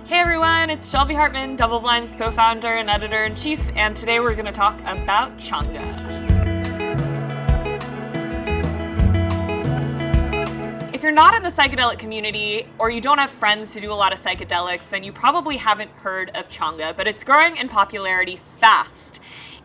Hey everyone, it's Shelby Hartman, DoubleBlind's co-founder and editor-in-chief, and today we're going to talk about Changa. If you're not in the psychedelic community, or you don't have friends who do a lot of psychedelics, then you probably haven't heard of Changa, but it's growing in popularity fast.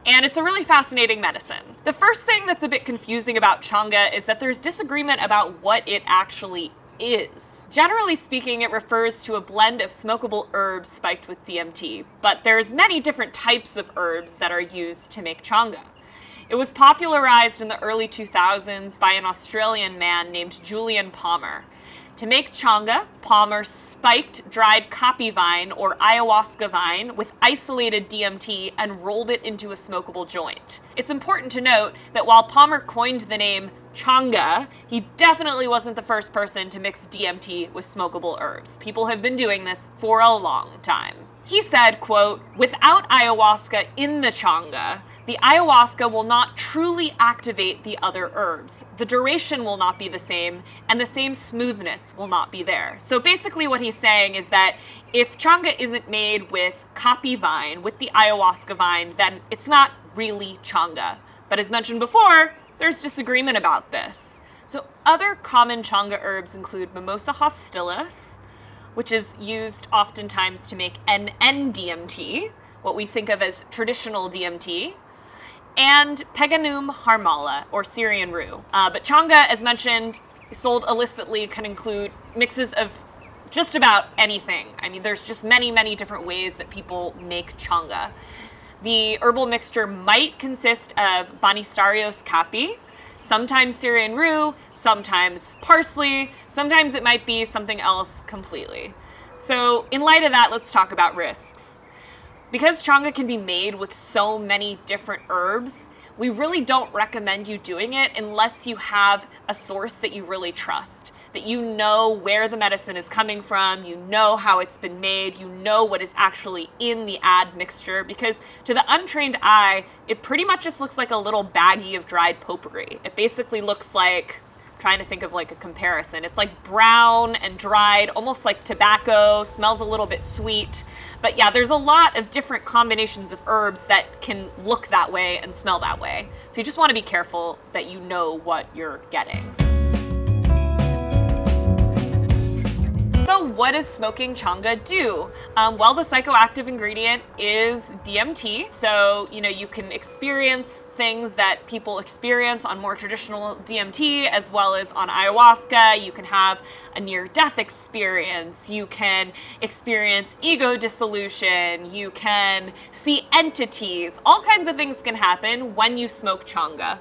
And it's a really fascinating medicine. The first thing that's a bit confusing about Changa is that there's disagreement about what it actually is. Generally speaking, it refers to a blend of smokable herbs spiked with DMT, but there's many different types of herbs that are used to make Changa. It was popularized in the early 2000s by an Australian man named Julian Palmer. To make Changa, Palmer spiked dried caapi vine or ayahuasca vine with isolated DMT and rolled it into a smokable joint. It's important to note that while Palmer coined the name Changa, he definitely wasn't the first person to mix DMT with smokable herbs. People have been doing this for a long time. He said, quote, "Without ayahuasca in the Changa, the ayahuasca will not truly activate the other herbs. The duration will not be the same, and the same smoothness will not be there." So basically what he's saying is that if Changa isn't made with caapi vine, with the ayahuasca vine, then it's not really Changa. But as mentioned before, there's disagreement about this. So other common Changa herbs include Mimosa hostilis, which is used oftentimes to make NN-DMT, what we think of as traditional DMT, and Peganum harmala, or Syrian rue. But Changa, as mentioned, sold illicitly, can include mixes of just about anything. I mean, there's just many, many different ways that people make Changa. The herbal mixture might consist of Banisterios caapi, sometimes Syrian rue, sometimes parsley, sometimes it might be something else completely. So in light of that, let's talk about risks. Because Changa can be made with so many different herbs, we really don't recommend you doing it unless you have a source that you really trust, that you know where the medicine is coming from, you know how it's been made, you know what is actually in the mixture, because to the untrained eye, it pretty much just looks like a little baggie of dried potpourri. It basically looks like, trying to think of like a comparison. It's like brown and dried, almost like tobacco, smells a little bit sweet. But yeah, there's a lot of different combinations of herbs that can look that way and smell that way. So you just want to be careful that you know what you're getting. So what does smoking Changa do? Well, the psychoactive ingredient is DMT. So, you can experience things that people experience on more traditional DMT as well as on ayahuasca. You can have a near-death experience. You can experience ego dissolution. You can see entities. All kinds of things can happen when you smoke Changa.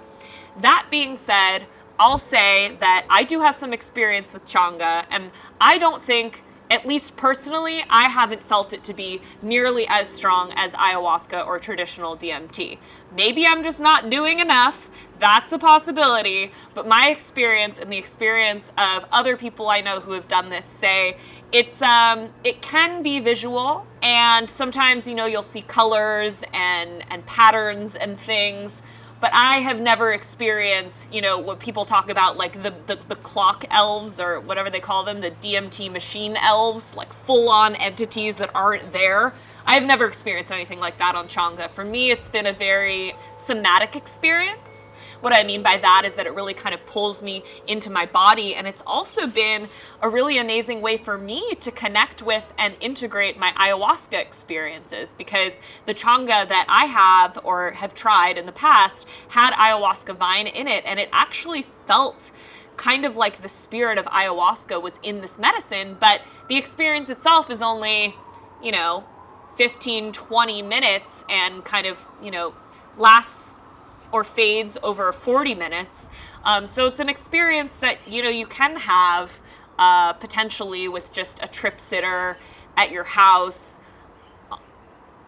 That being said, I'll say that I do have some experience with Changa, and I don't think, at least personally, I haven't felt it to be nearly as strong as ayahuasca or traditional DMT. Maybe I'm just not doing enough. That's a possibility. But my experience and the experience of other people I know who have done this say it can be visual, and sometimes, you'll see colors and patterns and things. But I have never experienced, what people talk about, like the clock elves or whatever they call them, the DMT machine elves, like full-on entities that aren't there. I've never experienced anything like that on Changa. For me, it's been a very somatic experience. What I mean by that is that it really kind of pulls me into my body, and it's also been a really amazing way for me to connect with and integrate my ayahuasca experiences, because the Changa that I have or have tried in the past had ayahuasca vine in it, and it actually felt kind of like the spirit of ayahuasca was in this medicine, but the experience itself is only, 15, 20 minutes and kind of, lasts or fades over 40 minutes. So it's an experience that, you can have potentially with just a trip sitter at your house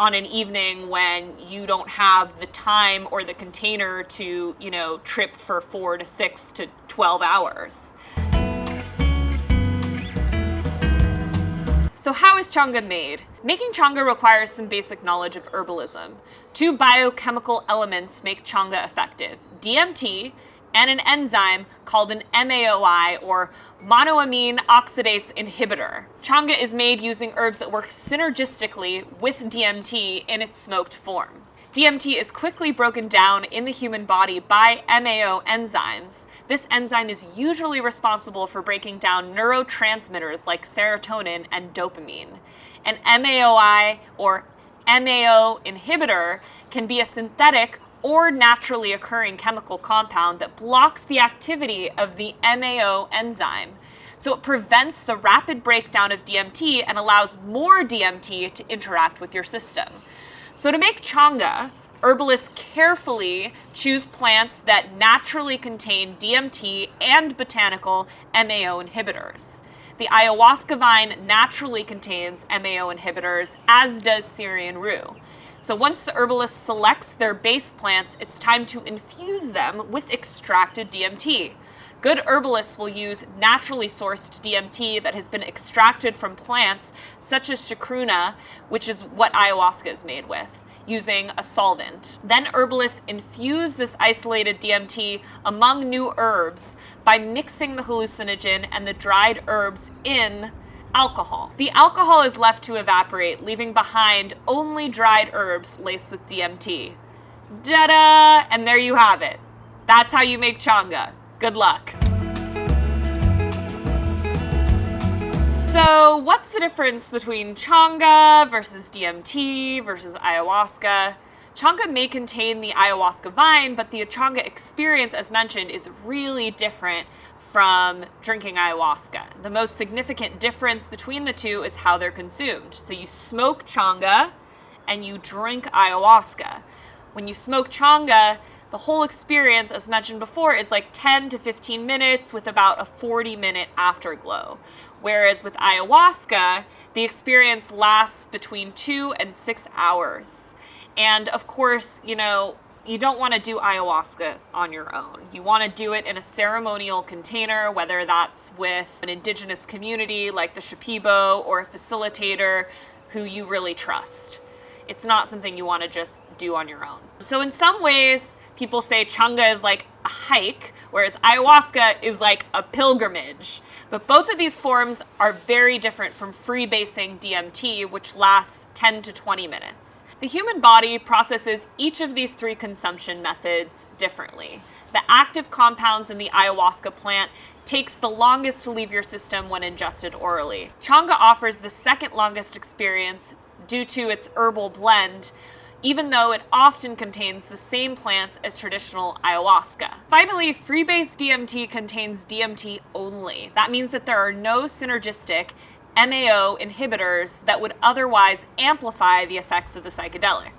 on an evening when you don't have the time or the container to, trip for 4 to 6 to 12 hours. So how is Changa made? Making Changa requires some basic knowledge of herbalism. Two biochemical elements make Changa effective: DMT and an enzyme called an MAOI, or monoamine oxidase inhibitor. Changa is made using herbs that work synergistically with DMT in its smoked form. DMT is quickly broken down in the human body by MAO enzymes. This enzyme is usually responsible for breaking down neurotransmitters like serotonin and dopamine. An MAOI, or MAO inhibitor, can be a synthetic or naturally occurring chemical compound that blocks the activity of the MAO enzyme. So it prevents the rapid breakdown of DMT and allows more DMT to interact with your system. So to make Changa, herbalists carefully choose plants that naturally contain DMT and botanical MAO inhibitors. The ayahuasca vine naturally contains MAO inhibitors, as does Syrian rue. So once the herbalist selects their base plants, it's time to infuse them with extracted DMT. Good herbalists will use naturally sourced DMT that has been extracted from plants such as chacruna, which is what ayahuasca is made with, using a solvent. Then herbalists infuse this isolated DMT among new herbs by mixing the hallucinogen and the dried herbs in alcohol. The alcohol is left to evaporate, leaving behind only dried herbs laced with DMT. Ta-da! And there you have it. That's how you make Changa. Good luck. So what's the difference between Changa versus DMT versus ayahuasca? Changa may contain the ayahuasca vine, but the Changa experience, as mentioned, is really different from drinking ayahuasca. The most significant difference between the two is how they're consumed. So you smoke Changa and you drink ayahuasca. When you smoke Changa, the whole experience, as mentioned before, is like 10 to 15 minutes with about a 40-minute afterglow. Whereas with ayahuasca, the experience lasts between 2 and 6 hours. And of course, you don't want to do ayahuasca on your own. You want to do it in a ceremonial container, whether that's with an indigenous community like the Shipibo or a facilitator who you really trust. It's not something you want to just do on your own. So in some ways, people say Changa is like a hike, whereas ayahuasca is like a pilgrimage. But both of these forms are very different from freebasing DMT, which lasts 10 to 20 minutes. The human body processes each of these three consumption methods differently. The active compounds in the ayahuasca plant takes the longest to leave your system when ingested orally. Changa offers the second longest experience due to its herbal blend, even though it often contains the same plants as traditional ayahuasca. Finally, freebase DMT contains DMT only. That means that there are no synergistic MAO inhibitors that would otherwise amplify the effects of the psychedelic.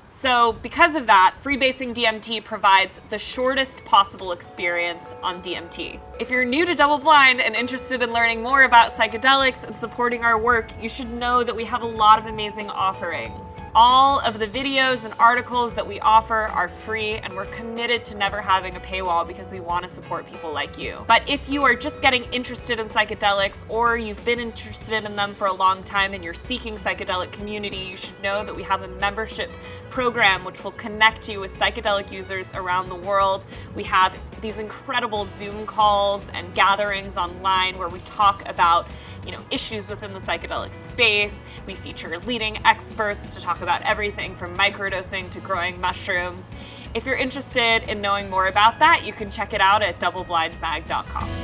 So because of that, freebasing DMT provides the shortest possible experience on DMT. If you're new to DoubleBlind and interested in learning more about psychedelics and supporting our work, you should know that we have a lot of amazing offerings. All of the videos and articles that we offer are free, and we're committed to never having a paywall because we want to support people like you. But if you are just getting interested in psychedelics, or you've been interested in them for a long time and you're seeking psychedelic community, you should know that we have a membership program which will connect you with psychedelic users around the world. We have these incredible Zoom calls and gatherings online where we talk about issues within the psychedelic space. We feature leading experts to talk about everything from microdosing to growing mushrooms. If you're interested in knowing more about that, you can check it out at doubleblindmag.com.